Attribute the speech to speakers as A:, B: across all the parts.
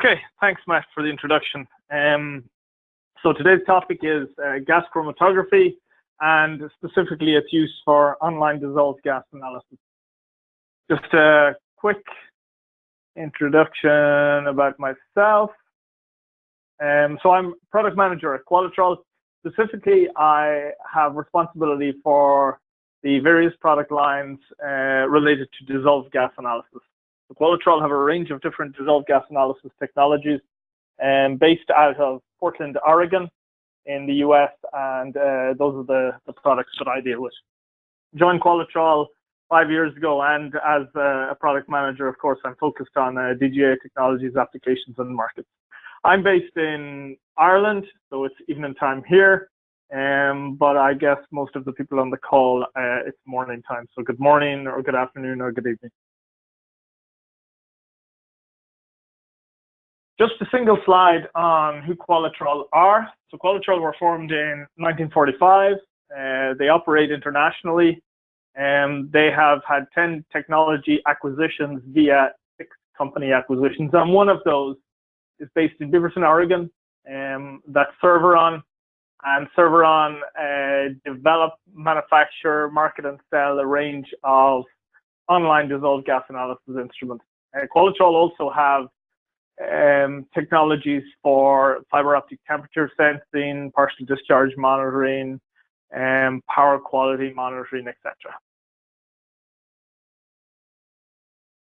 A: Okay, thanks, Matt, for the introduction. So today's topic is gas chromatography, and specifically its use for online dissolved gas analysis. Just a quick introduction about myself. So I'm product manager at Qualitrol. Specifically, I have responsibility for the various product lines related to dissolved gas analysis. So Qualitrol have a range of different dissolved gas analysis technologies based out of Portland, Oregon in the US, and those are the products that I deal with. Joined Qualitrol 5 years ago, and as a product manager, of course, I'm focused on DGA technologies, applications, and markets. I'm based in Ireland, so it's evening time here, but I guess most of the people on the call, it's morning time. So good morning, or good afternoon, or good evening. Just a single slide on who Qualitrol are. So Qualitrol were formed in 1945. They operate internationally, and they have had 10 technology acquisitions via 6 company acquisitions, and one of those is based in Beaverton, Oregon. That's Serveron, and Serveron develop, manufacture, market, and sell a range of online dissolved gas analysis instruments. Qualitrol also have technologies for fiber optic temperature sensing, partial discharge monitoring, power quality monitoring, etc.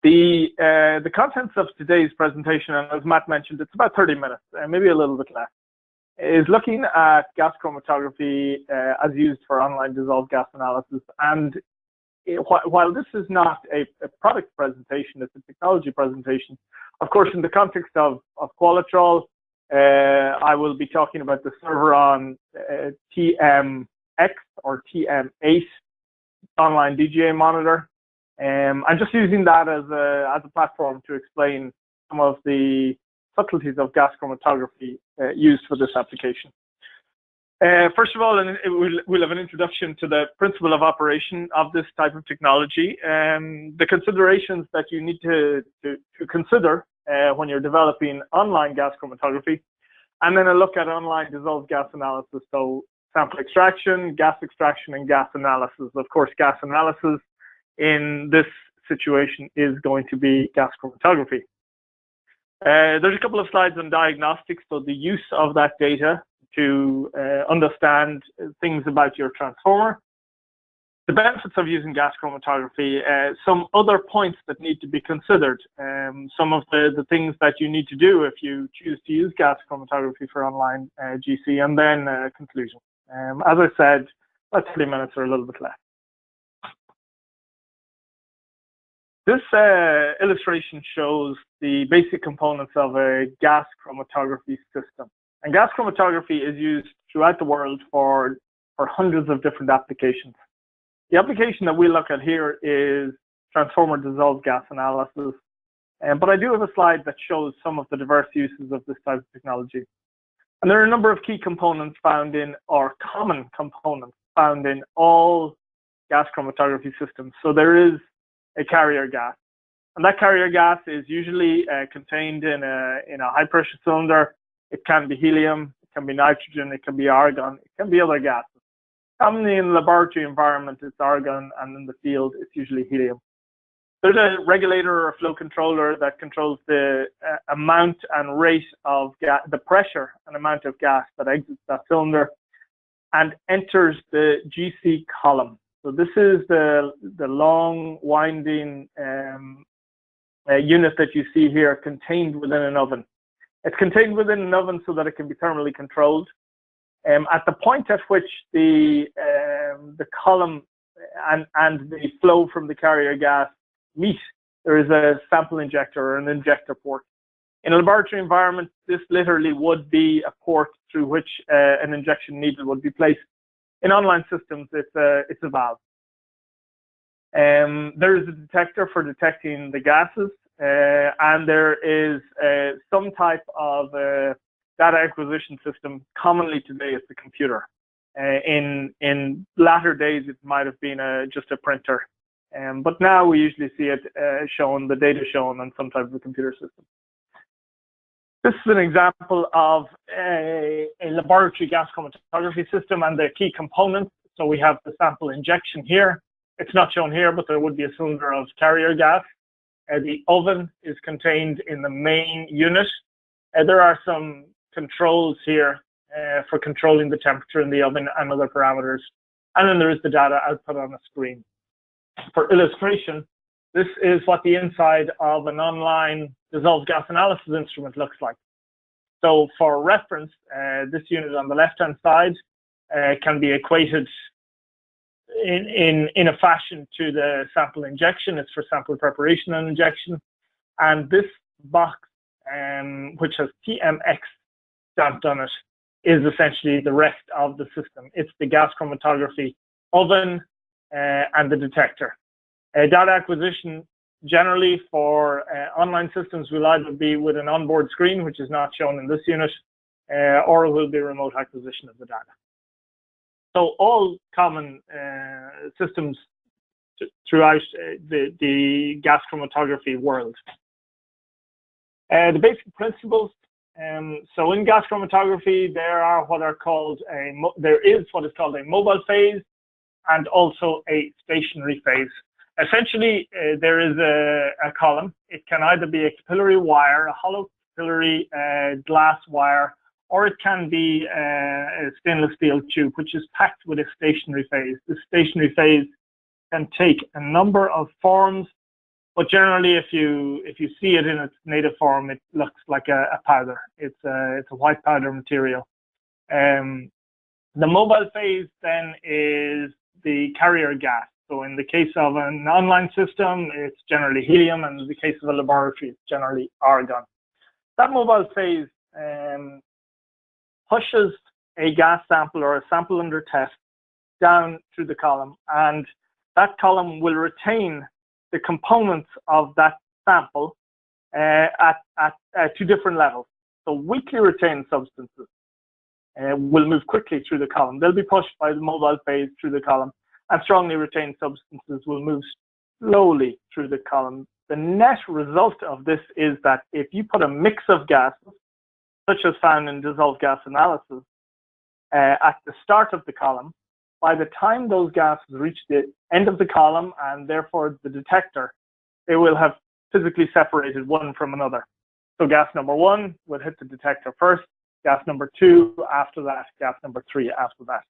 A: The contents of today's presentation, and as Matt mentioned, it's about 30 minutes, maybe a little bit less, is looking at gas chromatography as used for online dissolved gas analysis. And while this is not a product presentation, it's a technology presentation. Of course, in the context of Qualitrol, I will be talking about the Serveron TMX or TM8 online DGA monitor. I'm just using that as a platform to explain some of the subtleties of gas chromatography used for this application. First of all, we'll have an introduction to the principle of operation of this type of technology, and the considerations that you need to consider when you're developing online gas chromatography, and then a look at online dissolved gas analysis, so sample extraction, and gas analysis. Of course, gas analysis in this situation is going to be gas chromatography. There's a couple of slides on diagnostics, so the use of that data to understand things about your transformer, the benefits of using gas chromatography, some other points that need to be considered, some of the things that you need to do if you choose to use gas chromatography for online GC, and then conclusion. As I said, about 30 minutes or a little bit less. This illustration shows the basic components of a gas chromatography system. And gas chromatography is used throughout the world for hundreds of different applications. The application that we look at here is transformer dissolved gas analysis. But I do have a slide that shows some of the diverse uses of this type of technology. And there are a number of key components found in, or common components found in all gas chromatography systems. So there is a carrier gas, and that carrier gas is usually contained in a high pressure cylinder. It can be helium, it can be nitrogen, it can be argon, it can be other gases. Commonly in the laboratory environment, it's argon, and in the field, it's usually helium. There's a regulator or a flow controller that controls the amount and rate of gas, the pressure and amount of gas that exits that cylinder and enters the GC column. So this is the long winding unit that you see here contained within an oven. It's contained within an oven so that it can be thermally controlled. At the point at which the column and the flow from the carrier gas meet, there is a sample injector or an injector port. In a laboratory environment, this literally would be a port through which an injection needle would be placed. In online systems, it's a valve. There is a detector for detecting the gases, and there is some type of data acquisition system. Commonly today, it's a computer. In latter days, it might have been just a printer, but now we usually see it shown, the data shown on some type of a computer system. This is an example of a laboratory gas chromatography system and the key components. So we have the sample injection here. It's not shown here, but there would be a cylinder of carrier gas. The oven is contained in the main unit. There are some controls here for controlling the temperature in the oven and other parameters. And then there is the data output on a screen. For illustration, this is what the inside of an online dissolved gas analysis instrument looks like. So for reference, this unit on the left-hand side can be equated in a fashion to the sample injection. It's for sample preparation and injection. And this box, which has TMX stamped on it, is essentially the rest of the system. It's the gas chromatography oven and the detector. Data acquisition generally for online systems will either be with an onboard screen, which is not shown in this unit, or it will be remote acquisition of the data. So all common systems throughout the gas chromatography world. The basic principles. So in gas chromatography, there is what is called a mobile phase and also a stationary phase. Essentially, there is a column. It can either be a capillary wire, a hollow capillary glass wire, or it can be a stainless steel tube, which is packed with a stationary phase. This stationary phase can take a number of forms, but generally, if you see it in its native form, it looks like a powder. It's a white powder material. The mobile phase then is the carrier gas. So in the case of an online system, it's generally helium, and in the case of a laboratory, it's generally argon. That mobile phase pushes a gas sample or a sample under test down through the column, and that column will retain the components of that sample at two different levels. So weakly retained substances will move quickly through the column. They'll be pushed by the mobile phase through the column, and strongly retained substances will move slowly through the column. The net result of this is that if you put a mix of gases, such as found in dissolved gas analysis, at the start of the column, by the time those gases reach the end of the column and therefore the detector, they will have physically separated one from another. So gas number one will hit the detector first, gas number two after that, gas number three after that.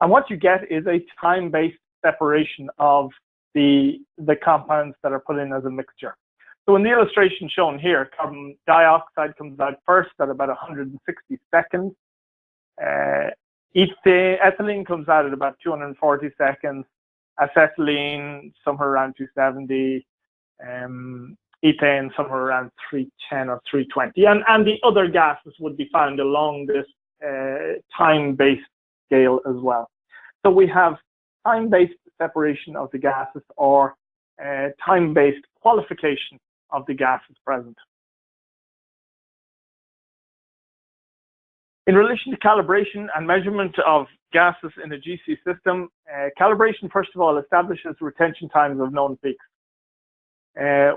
A: And what you get is a time-based separation of the compounds that are put in as a mixture. So in the illustration shown here, carbon dioxide comes out first at about 160 seconds. Ethylene comes out at about 240 seconds. Acetylene, somewhere around 270. Ethane, somewhere around 310 or 320. And the other gases would be found along this time-based scale as well. So we have time-based separation of the gases, or time-based qualification of the gases present. In relation to calibration and measurement of gases in a GC system, calibration, first of all, establishes retention times of known peaks.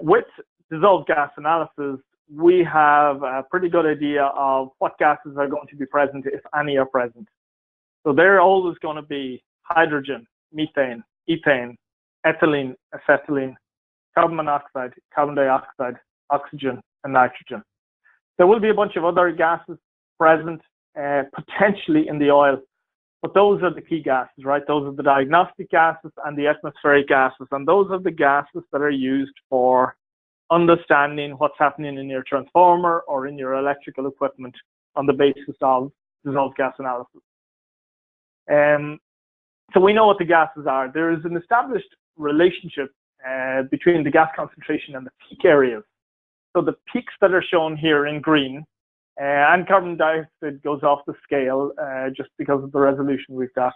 A: With dissolved gas analysis, we have a pretty good idea of what gases are going to be present, if any are present. So they're always going to be hydrogen, methane, ethane, ethylene, acetylene, carbon monoxide, carbon dioxide, oxygen, and nitrogen. There will be a bunch of other gases present, potentially in the oil, but those are the key gases, right? Those are the diagnostic gases and the atmospheric gases, and those are the gases that are used for understanding what's happening in your transformer or in your electrical equipment on the basis of dissolved gas analysis. So we know what the gases are. There is an established relationship between the gas concentration and the peak areas. So the peaks that are shown here in green, and carbon dioxide goes off the scale just because of the resolution we've got.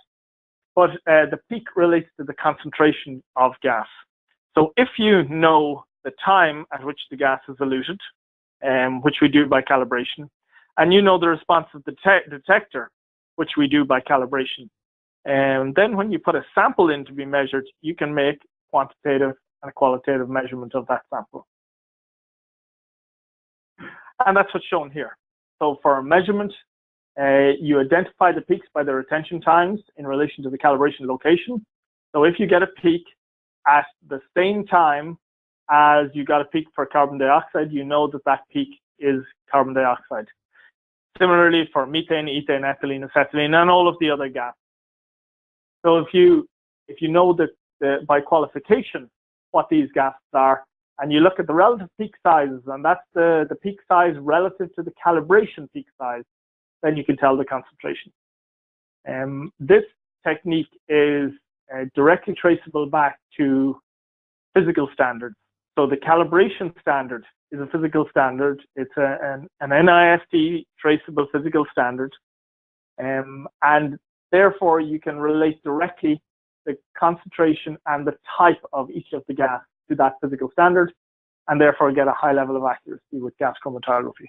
A: But the peak relates to the concentration of gas. So if you know the time at which the gas is eluted, which we do by calibration, and you know the response of the detector, which we do by calibration, and then when you put a sample in to be measured, you can make quantitative and qualitative measurement of that sample. And that's what's shown here. So for measurement, you identify the peaks by their retention times in relation to the calibration location. So if you get a peak at the same time as you got a peak for carbon dioxide, you know that that peak is carbon dioxide. Similarly for methane, ethane, ethylene, acetylene, and all of the other gases. So if you know that by qualification what these gases are, and you look at the relative peak sizes, and that's the peak size relative to the calibration peak size, then you can tell the concentration. This technique is directly traceable back to physical standards. So the calibration standard is a physical standard. It's an NIST traceable physical standard. And therefore you can relate directly the concentration and the type of each of the gas to that physical standard, and therefore get a high level of accuracy with gas chromatography.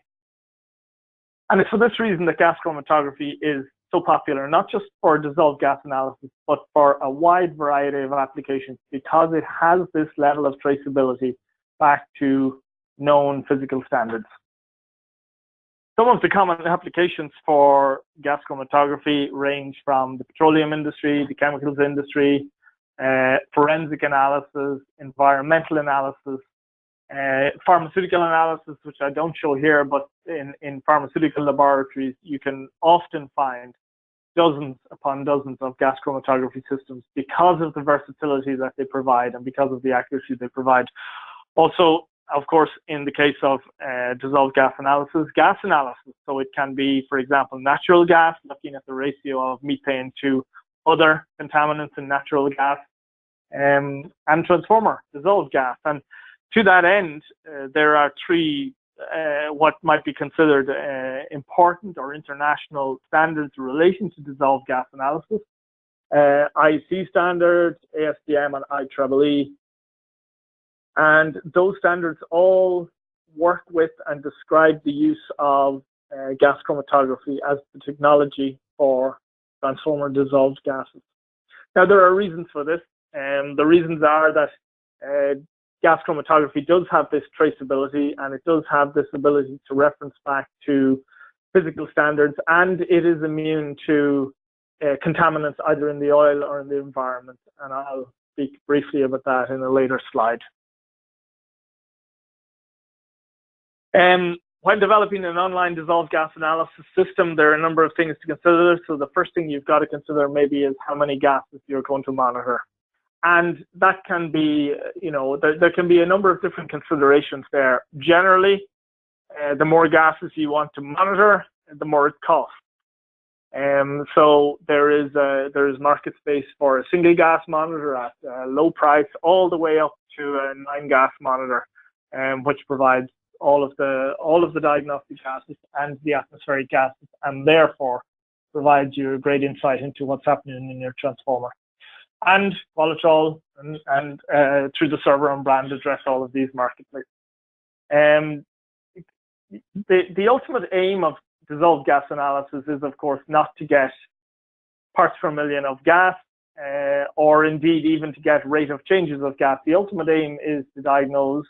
A: And it's for this reason that gas chromatography is so popular, not just for dissolved gas analysis, but for a wide variety of applications, because it has this level of traceability back to known physical standards. Some of the common applications for gas chromatography range from the petroleum industry, the chemicals industry, forensic analysis, environmental analysis, pharmaceutical analysis, which I don't show here, but in pharmaceutical laboratories, you can often find dozens upon dozens of gas chromatography systems because of the versatility that they provide and because of the accuracy they provide. Also, of course, in the case of dissolved gas analysis. So it can be, for example, natural gas, looking at the ratio of methane to other contaminants in natural gas, and transformer, dissolved gas. And to that end, there are three what might be considered important or international standards in relation to dissolved gas analysis. IEC standards, ASTM and IEEE. And those standards all work with and describe the use of gas chromatography as the technology for transformer dissolved gases. Now, there are reasons for this. The reasons are that gas chromatography does have this traceability, and it does have this ability to reference back to physical standards, and it is immune to contaminants either in the oil or in the environment. And I'll speak briefly about that in a later slide. When developing an online dissolved gas analysis system, there are a number of things to consider. So the first thing you've got to consider maybe is how many gases you're going to monitor. And that can be, there can be a number of different considerations there. Generally, the more gases you want to monitor, the more it costs. So there is market space for a single gas monitor at a low price, all the way up to a 9-gas monitor, which provides all of the diagnostic gases and the atmospheric gases, and therefore provides you a great insight into what's happening in your transformer. And Qualitrol and through the server and brand address all of these marketplaces. The ultimate aim of dissolved gas analysis is, of course, not to get parts per million of gas, or indeed even to get rate of changes of gas. The ultimate aim is to diagnose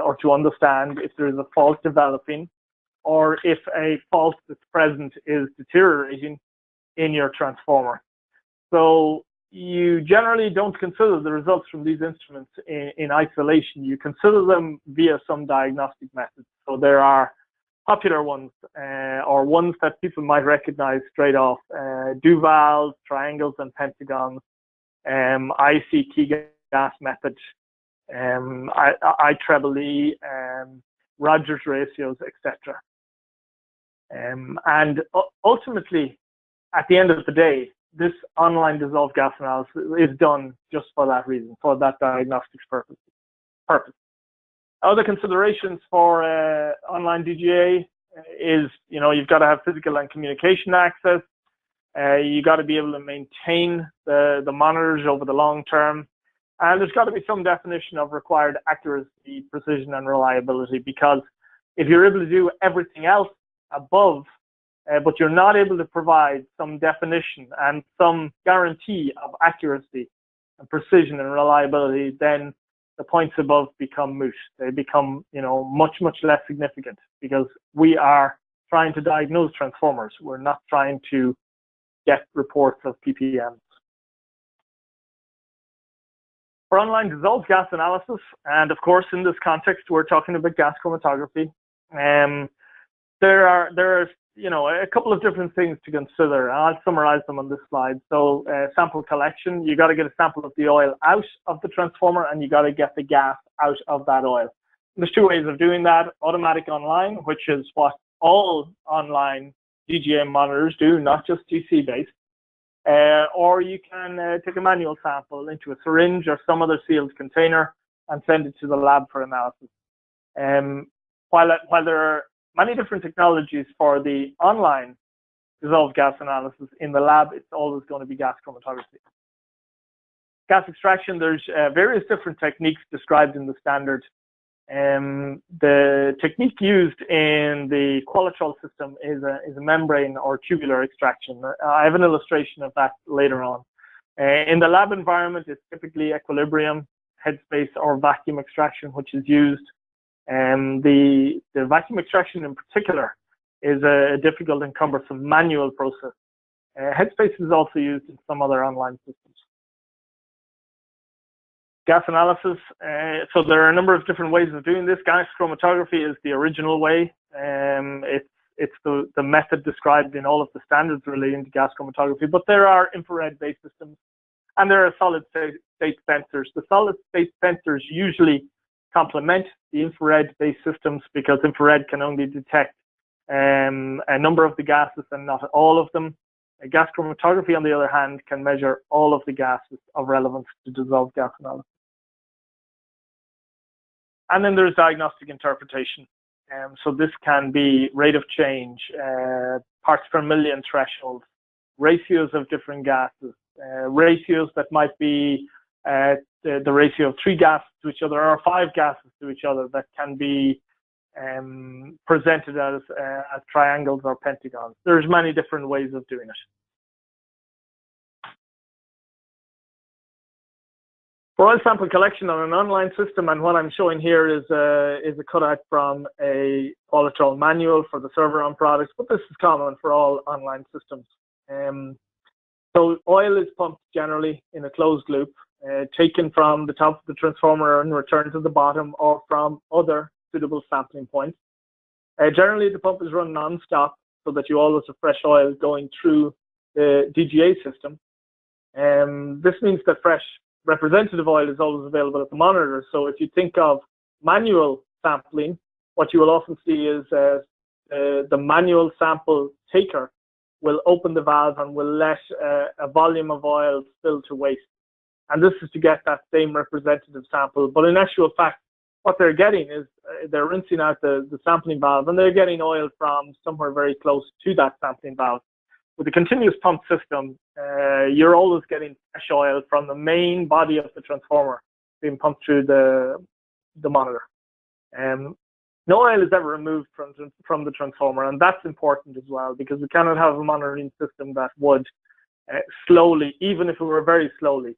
A: or to understand if there is a fault developing, or if a fault that's present is deteriorating in your transformer. So you generally don't consider the results from these instruments in isolation. You consider them via some diagnostic methods. So there are popular ones, or ones that people might recognize straight off: Duval's, triangles and pentagons, IC gas method, IEEE, Rogers ratios, etc. And ultimately, at the end of the day, this online dissolved gas analysis is done just for that reason, for that diagnostics purpose. Other considerations for online DGA is, you've got to have physical and communication access. You got to be able to maintain the monitors over the long term. And there's got to be some definition of required accuracy, precision, and reliability, because if you're able to do everything else above, but you're not able to provide some definition and some guarantee of accuracy and precision and reliability, then the points above become moot. They become, much, much less significant because we are trying to diagnose transformers. We're not trying to get reports of ppms. For online dissolved gas analysis, and of course in this context we're talking about gas chromatography, there are a couple of different things to consider. I'll summarize them on this slide. So sample collection, you got to get a sample of the oil out of the transformer and you got to get the gas out of that oil. There's two ways of doing that: automatic online, which is what all online DGA monitors do, not just GC based, or you can take a manual sample into a syringe or some other sealed container and send it to the lab for analysis. While there are many different technologies for the online dissolved gas analysis, in the lab it's always going to be gas chromatography. Gas extraction, there's various different techniques described in the standard. The technique used in the Qualitrol system is a membrane or tubular extraction. I have an illustration of that later on. In the lab environment, it's typically equilibrium, headspace, or vacuum extraction, which is used. The vacuum extraction in particular is a difficult and cumbersome manual process. Headspace is also used in some other online systems. Gas analysis, so there are a number of different ways of doing this. Gas chromatography is the original way. It's the method described in all of the standards relating to gas chromatography, but there are infrared-based systems and there are solid-state sensors. The solid-state sensors usually complement the infrared-based systems because infrared can only detect a number of the gases and not all of them. Gas chromatography, on the other hand, can measure all of the gases of relevance to dissolved gas analysis. And then there's diagnostic interpretation. So this can be rate of change, parts per million thresholds, ratios of different gases, ratios that might be the ratio of 3 gases to each other or 5 gases to each other that can be presented as triangles or pentagons. There's many different ways of doing it. For oil sample collection on an online system, and what I'm showing here is a cutout from a Qualitrol manual for the server-on products, but this is common for all online systems. So oil is pumped generally in a closed loop, taken from the top of the transformer and returned to the bottom or from other suitable sampling points. Generally, the pump is run non-stop so that you always have fresh oil going through the DGA system. This means that fresh representative oil is always available at the monitor. So if you think of manual sampling, what you will often see is the manual sample taker will open the valve and will let a volume of oil spill to waste. And this is to get that same representative sample. But in actual fact, what they're getting is they're rinsing out the sampling valve and they're getting oil from somewhere very close to that sampling valve. With the continuous pump system, you're always getting fresh oil from the main body of the transformer being pumped through the monitor. No oil is ever removed from the transformer, and that's important as well because we cannot have a monitoring system that would slowly, even if it were very slowly,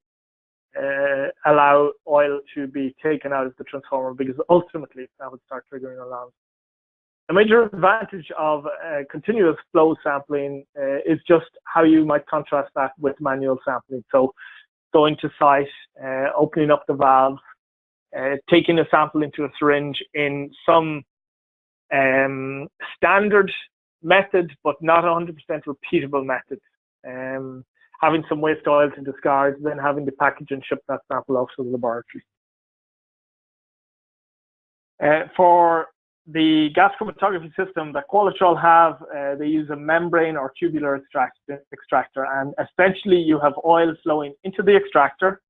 A: allow oil to be taken out of the transformer because ultimately that would start triggering alarms. A major advantage of continuous flow sampling is just how you might contrast that with manual sampling. So going to site, opening up the valve, taking a sample into a syringe in some standard method, but not 100% repeatable method. Having some waste oil to discard, then having to package and ship that sample off to the laboratory. For the gas chromatography system that Qualitrol have, they use a membrane or tubular extractor, and essentially you have oil flowing into the extractor.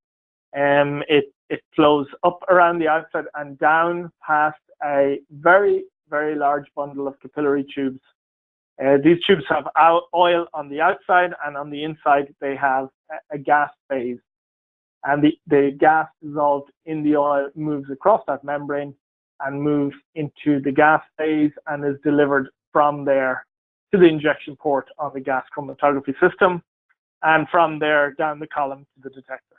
A: It flows up around the outside and down past a very, very large bundle of capillary tubes. These tubes have oil on the outside, and on the inside they have a gas phase. And the gas dissolved in the oil moves across that membrane and moves into the gas phase and is delivered from there to the injection port on the gas chromatography system, and from there down the column to the detector.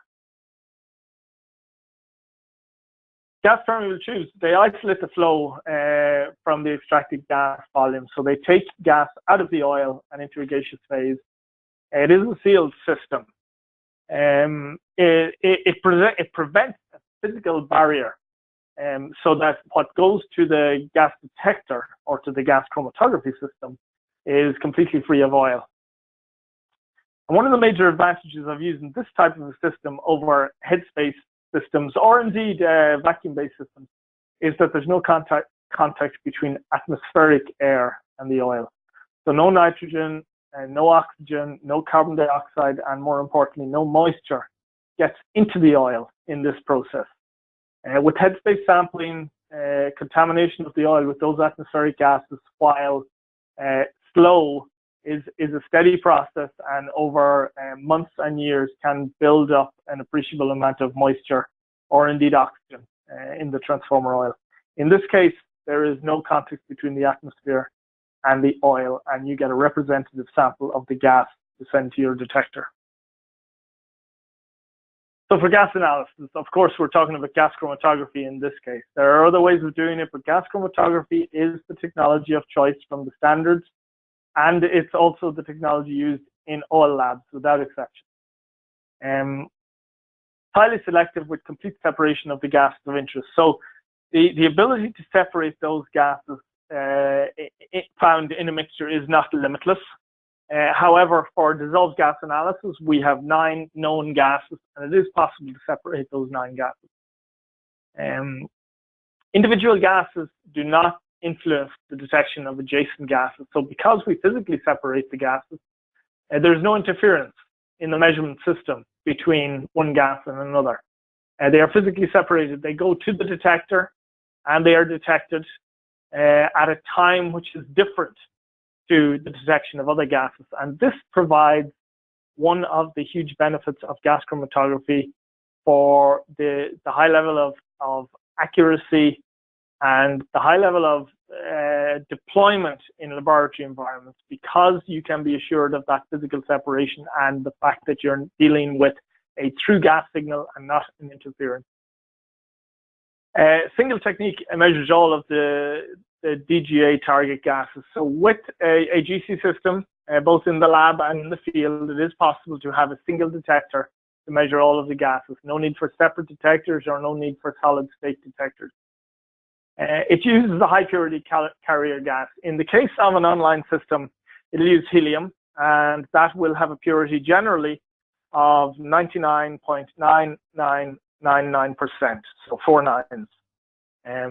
A: gas permeable tubes, they isolate the flow from the extracted gas volume. So they take gas out of the oil and into a gaseous phase. It is a sealed system. It prevents a physical barrier, so that what goes to the gas detector or to the gas chromatography system is completely free of oil. And one of the major advantages of using this type of a system over headspace systems, or indeed vacuum-based systems, is that there's no contact between atmospheric air and the oil. So no nitrogen, no oxygen, no carbon dioxide, and more importantly, no moisture gets into the oil in this process. With headspace sampling, contamination of the oil with those atmospheric gases, while slow, is a steady process, and over months and years can build up an appreciable amount of moisture or indeed oxygen in the transformer oil. In this case, there is no contact between the atmosphere and the oil, and you get a representative sample of the gas to send to your detector. So for gas analysis, of course, we're talking about gas chromatography in this case. There are other ways of doing it, but gas chromatography is the technology of choice from the standards, and it's also the technology used in all labs without exception. Highly selective with complete separation of the gases of interest. So the ability to separate those gases found in a mixture is not limitless. However, for dissolved gas analysis, we have 9 known gases, and it is possible to separate those 9 gases. Individual gases do not influence the detection of adjacent gases. So because we physically separate the gases, there's no interference in the measurement system between one gas and another. They are physically separated. They go to the detector, and they are detected at a time which is different to the detection of other gases. And this provides one of the huge benefits of gas chromatography for the high level of accuracy and the high level of deployment in laboratory environments, because you can be assured of that physical separation and the fact that you're dealing with a true gas signal and not an interference. Single technique measures all of the DGA target gases. So with a GC system, both in the lab and in the field, it is possible to have a single detector to measure all of the gases. No need for separate detectors or no need for solid state detectors. It uses a high purity carrier gas. In the case of an online system, it'll use helium, and that will have a purity generally of 99.9999%, so 4 nines,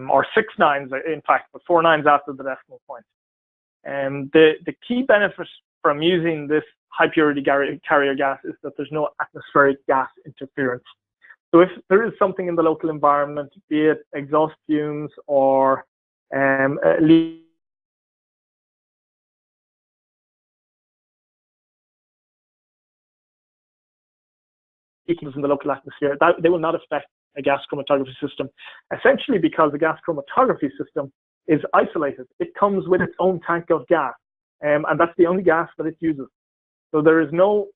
A: or 6 nines, in fact, but 4 nines after the decimal point. The key benefit from using this high purity carrier gas is that there's no atmospheric gas interference. So if there is something in the local environment, be it exhaust fumes or leaks in the local atmosphere, they will not affect a gas chromatography system, essentially because the gas chromatography system is isolated. It comes with its own tank of gas, and that's the only gas that it uses. So there is no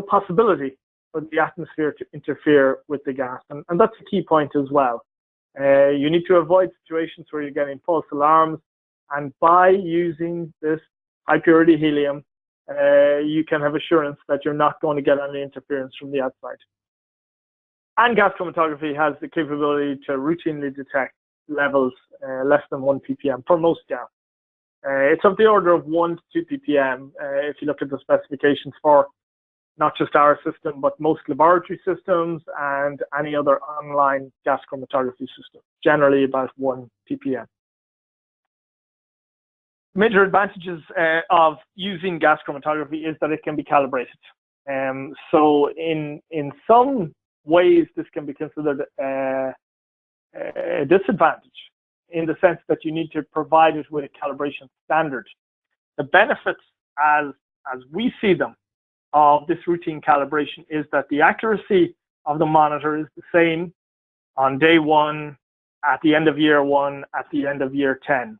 A: possibility for the atmosphere to interfere with the gas, and that's a key point as well. You need to avoid situations where you're getting false alarms, and by using this high purity helium, you can have assurance that you're not going to get any interference from the outside. And gas chromatography has the capability to routinely detect levels less than 1 ppm for most gas. It's of the order of 1 to 2 ppm if you look at the specifications for not just our system, but most laboratory systems and any other online gas chromatography system, generally about 1 ppm. Major advantages of using gas chromatography is that it can be calibrated. So in some ways, this can be considered a disadvantage in the sense that you need to provide it with a calibration standard. The benefits, as we see them, of this routine calibration is that the accuracy of the monitor is the same on day 1, at the end of year 1, at the end of year 10.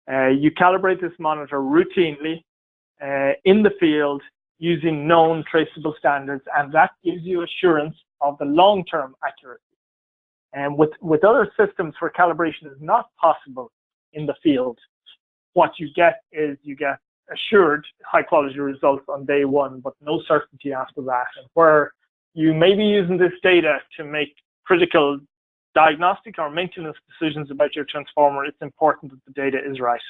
A: You calibrate this monitor routinely in the field using known traceable standards, and that gives you assurance of the long-term accuracy. And with other systems where calibration is not possible in the field, what you get is you get assured high quality results on day one, but no certainty after that. And where you may be using this data to make critical diagnostic or maintenance decisions about your transformer, it's important that the data is right.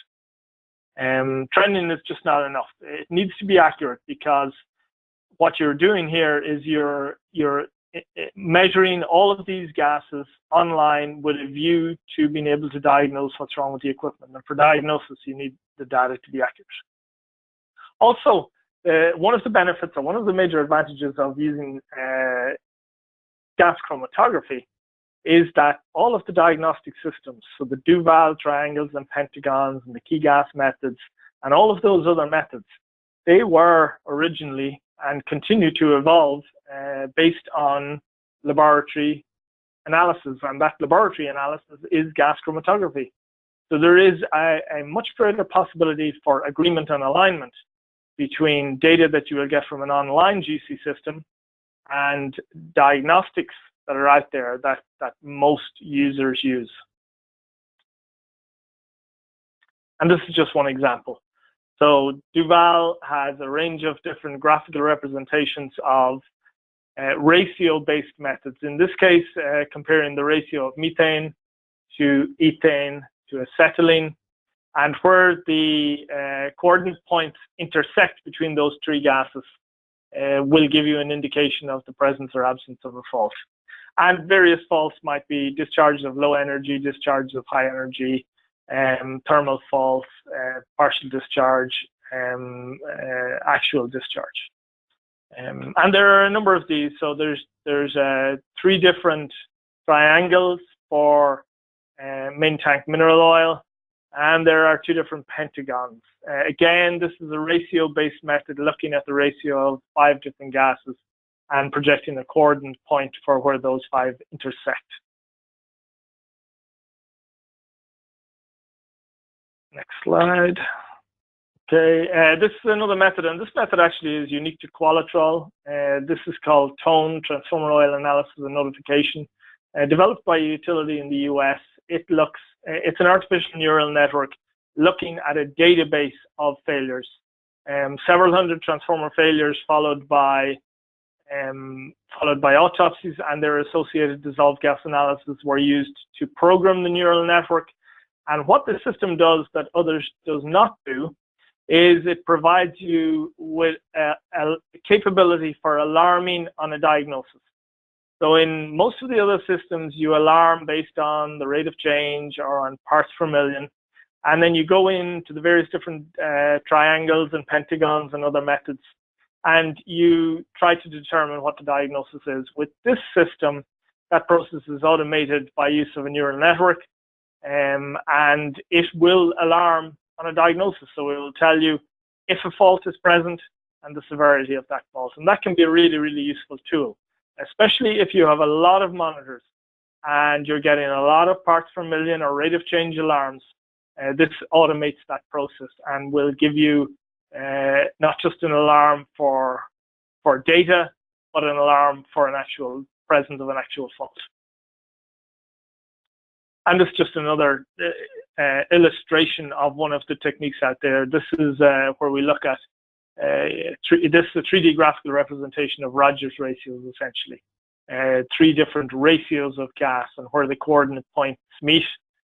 A: Trending is just not enough. It needs to be accurate, because what you're doing here is you're measuring all of these gases online with a view to being able to diagnose what's wrong with the equipment. And for diagnosis, you need the data to be accurate. Also, one of the benefits, or one of the major advantages of using gas chromatography, is that all of the diagnostic systems, so the Duval triangles and pentagons and the key gas methods and all of those other methods, they were originally and continue to evolve based on laboratory analysis, and that laboratory analysis is gas chromatography. So there is a much greater possibility for agreement and alignment between data that you will get from an online GC system and diagnostics that are out there that most users use. And this is just one example. So Duval has a range of different graphical representations of ratio-based methods. In this case, comparing the ratio of methane to ethane to acetylene, and where the coordinate points intersect between those three gases will give you an indication of the presence or absence of a fault. And various faults might be discharges of low energy, discharges of high energy, thermal faults, partial discharge, actual discharge. And there are a number of these. So there's 3 different triangles for main tank mineral oil, and there are 2 different pentagons. Again, this is a ratio-based method looking at the ratio of 5 different gases and projecting a coordinate point for where those 5 intersect. Next slide. Okay, this is another method, and this method actually is unique to Qualitrol. This is called TONE, Transformer Oil Analysis and Notification, developed by a utility in the US. It's an artificial neural network looking at a database of failures. Several hundred transformer failures followed by autopsies, and their associated dissolved gas analysis were used to program the neural network. And what the system does that others does not do is it provides you with a capability for alarming on a diagnosis. So in most of the other systems, you alarm based on the rate of change or on parts per million, and then you go into the various different triangles and pentagons and other methods, and you try to determine what the diagnosis is. With this system, that process is automated by use of a neural network, and it will alarm on a diagnosis. So it will tell you if a fault is present and the severity of that fault. And that can be a really, really useful tool, especially if you have a lot of monitors and you're getting a lot of parts per million or rate of change alarms. This automates that process and will give you not just an alarm for data, but an alarm for an actual presence of an actual fault. And this is just another illustration of one of the techniques out there. This is where we look at, this is a 3D graphical representation of Rogers ratios, essentially. 3 different ratios of gas, and where the coordinate points meet,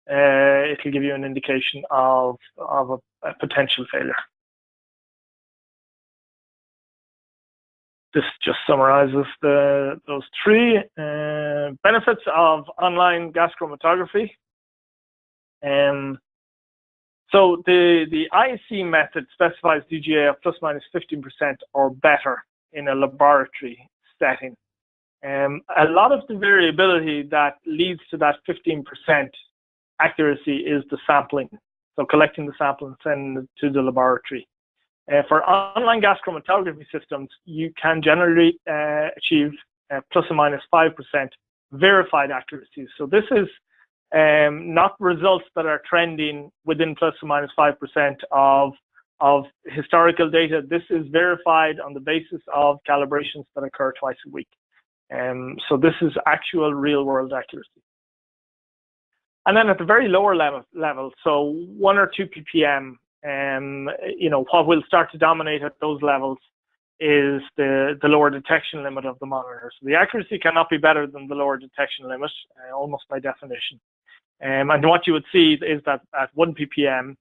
A: it will give you an indication of a potential failure. This just summarizes those 3 benefits of online gas chromatography. So the IC method specifies DGA of plus minus 15% or better in a laboratory setting. A lot of the variability that leads to that 15% accuracy is the sampling. So collecting the sample and sending it to the laboratory. For online gas chromatography systems, you can generally achieve plus or minus 5% verified accuracy. So this is not results that are trending within plus or minus 5% of historical data. This is verified on the basis of calibrations that occur twice a week. So this is actual real world accuracy. And then at the very lower level, so 1 or 2 ppm, what will start to dominate at those levels is the lower detection limit of the monitor. So the accuracy cannot be better than the lower detection limit, almost by definition. And what you would see is that at 1 ppm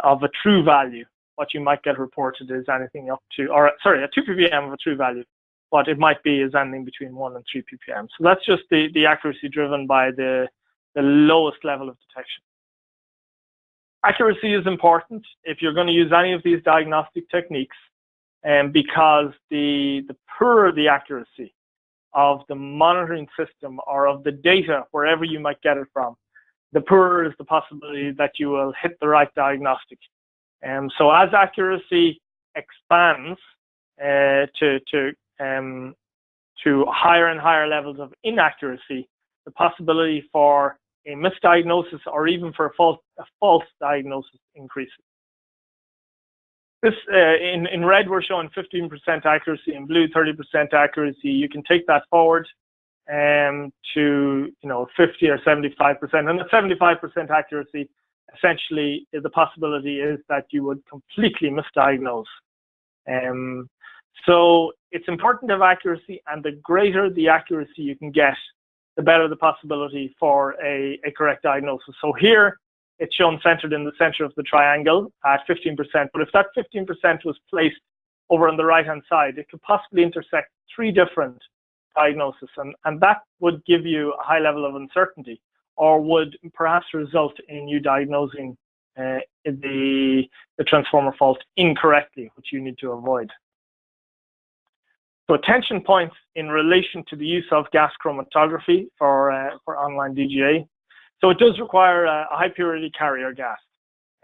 A: of a true value, what you might get reported is anything up to, at 2 ppm of a true value, what it might be is anything between 1 and 3 ppm. So that's just the accuracy driven by the lowest level of detection. Accuracy is important if you're going to use any of these diagnostic techniques, because the poorer the accuracy of the monitoring system or of the data, wherever you might get it from, the poorer is the possibility that you will hit the right diagnostic. So as accuracy expands to higher and higher levels of inaccuracy, the possibility for a misdiagnosis or even for a false diagnosis increases. This in red we're showing 15% accuracy, in blue 30% accuracy. You can take that forward to 50 or 75%, and at 75% accuracy, essentially the possibility is that you would completely misdiagnose. So it's important to have accuracy, and the greater the accuracy you can get, the better the possibility for a correct diagnosis. So here it's shown centered in the center of the triangle at 15%, but if that 15% was placed over on the right hand side, it could possibly intersect 3 different diagnoses, and that would give you a high level of uncertainty, or would perhaps result in you diagnosing the transformer fault incorrectly, which you need to avoid. So attention points in relation to the use of gas chromatography for online DGA. So it does require a high purity carrier gas.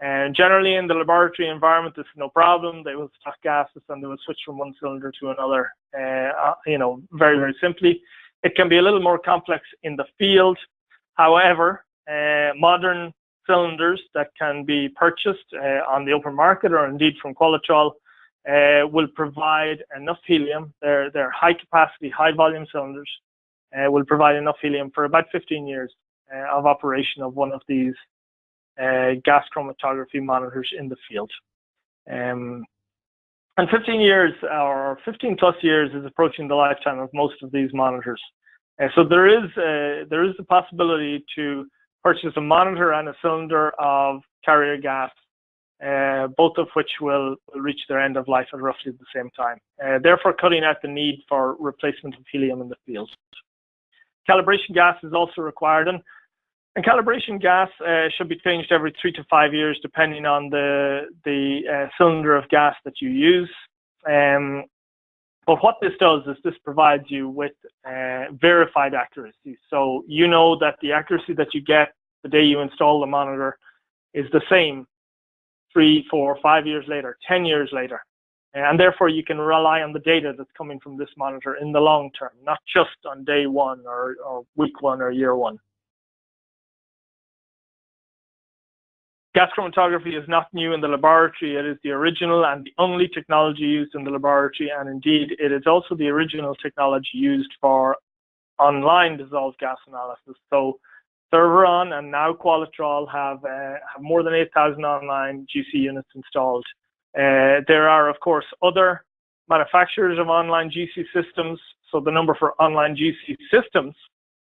A: And generally in the laboratory environment, this is no problem. They will stock gases and they will switch from one cylinder to another, very, very simply. It can be a little more complex in the field. However, modern cylinders that can be purchased on the open market or indeed from Qualitrol will provide enough helium. They're high capacity, high volume cylinders, will provide enough helium for about 15 years of operation of one of these gas chromatography monitors in the field. And 15 years or 15 plus years is approaching the lifetime of most of these monitors. So there is a possibility to purchase a monitor and a cylinder of carrier gas, both of which will reach their end of life at roughly the same time, therefore cutting out the need for replacement of helium in the field. Calibration gas is also required, and calibration gas should be changed every 3 to 5 years, depending on the cylinder of gas that you use. But what this does is this provides you with verified accuracy. So you know that the accuracy that you get the day you install the monitor is the same 3, 4, 5 years later, 10 years later. And therefore you can rely on the data that's coming from this monitor in the long term, not just on day 1 or week 1 or year 1. Gas chromatography is not new in the laboratory. It is the original and the only technology used in the laboratory, and indeed it is also the original technology used for online dissolved gas analysis. So Serveron and now Qualitrol have more than 8,000 online GC units installed. There are, of course, other manufacturers of online GC systems, so the number for online GC systems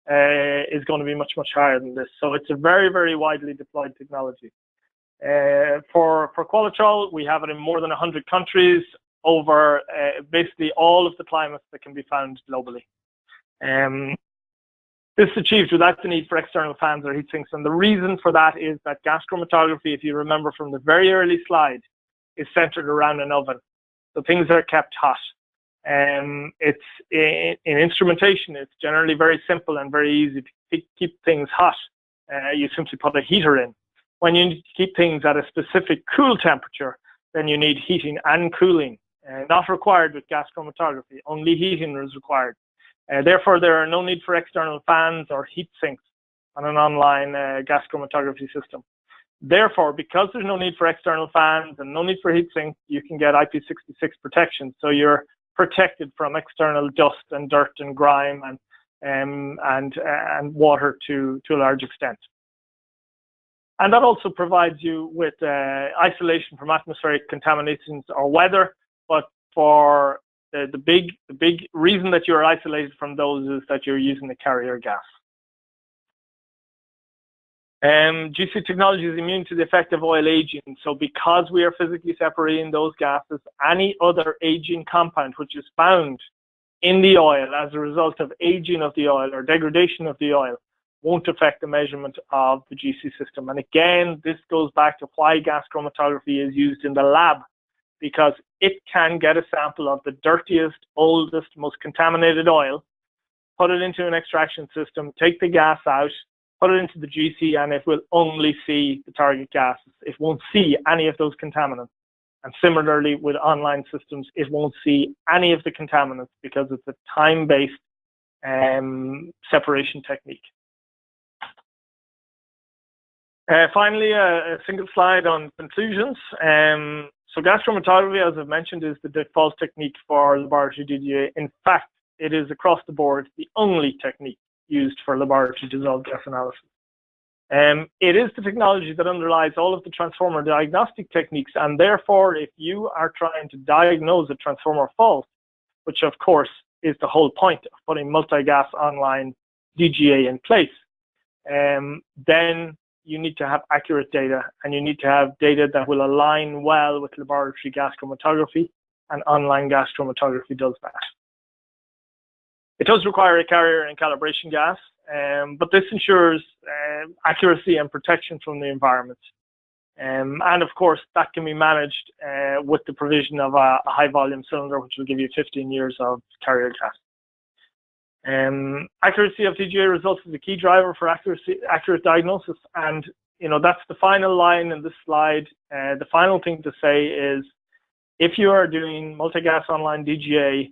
A: is going to be much, much higher than this. So it's a very, very widely deployed technology. For Qualitrol, we have it in more than 100 countries over basically all of the climates that can be found globally. This is achieved without the need for external fans or heat sinks, and the reason for that is that gas chromatography, if you remember from the very early slide, is centered around an oven. So things are kept hot. It's in instrumentation, it's generally very simple and very easy to keep things hot. You simply put a heater in. When you need to keep things at a specific cool temperature, then you need heating and cooling. Not required with gas chromatography, only heating is required. Therefore, there are no need for external fans or heat sinks on an online gas chromatography system. Therefore, because there's no need for external fans and no need for heat sinks, you can get IP66 protection. So you're protected from external dust and dirt and grime and water to a large extent. And that also provides you with isolation from atmospheric contaminations or weather. But for the big reason that you're isolated from those is that you're using a carrier gas. GC technology is immune to the effect of oil aging. So because we are physically separating those gases, any other aging compound which is found in the oil as a result of aging of the oil or degradation of the oil won't affect the measurement of the GC system. And again, this goes back to why gas chromatography is used in the lab, because it can get a sample of the dirtiest, oldest, most contaminated oil, put it into an extraction system, take the gas out, put it into the GC, and it will only see the target gases. It won't see any of those contaminants. And similarly with online systems, it won't see any of the contaminants because it's a time-based separation technique. Finally, a single slide on conclusions. So gas chromatography, as I've mentioned, is the default technique for laboratory DGA. In fact, it is across the board the only technique used for laboratory dissolved gas analysis. It is the technology that underlies all of the transformer diagnostic techniques, and therefore, if you are trying to diagnose a transformer fault, which of course is the whole point of putting multi-gas online DGA in place, then you need to have accurate data, and you need to have data that will align well with laboratory gas chromatography, and online gas chromatography does that. It does require a carrier and calibration gas, but this ensures accuracy and protection from the environment. And of course, that can be managed with the provision of a high volume cylinder, which will give you 15 years of carrier gas. Accuracy of DGA results is a key driver for accurate diagnosis. And that's the final line in this slide. The final thing to say is, if you are doing multi-gas online DGA,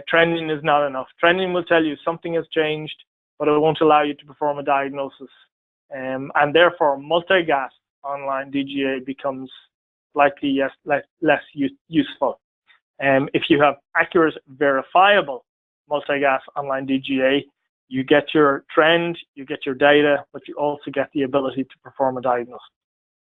A: trending is not enough. Trending will tell you something has changed, but it won't allow you to perform a diagnosis. And therefore, multi-gas online DGA becomes likely less useful. If you have accurate, verifiable multi-gas online DGA, you get your trend, you get your data, but you also get the ability to perform a diagnosis.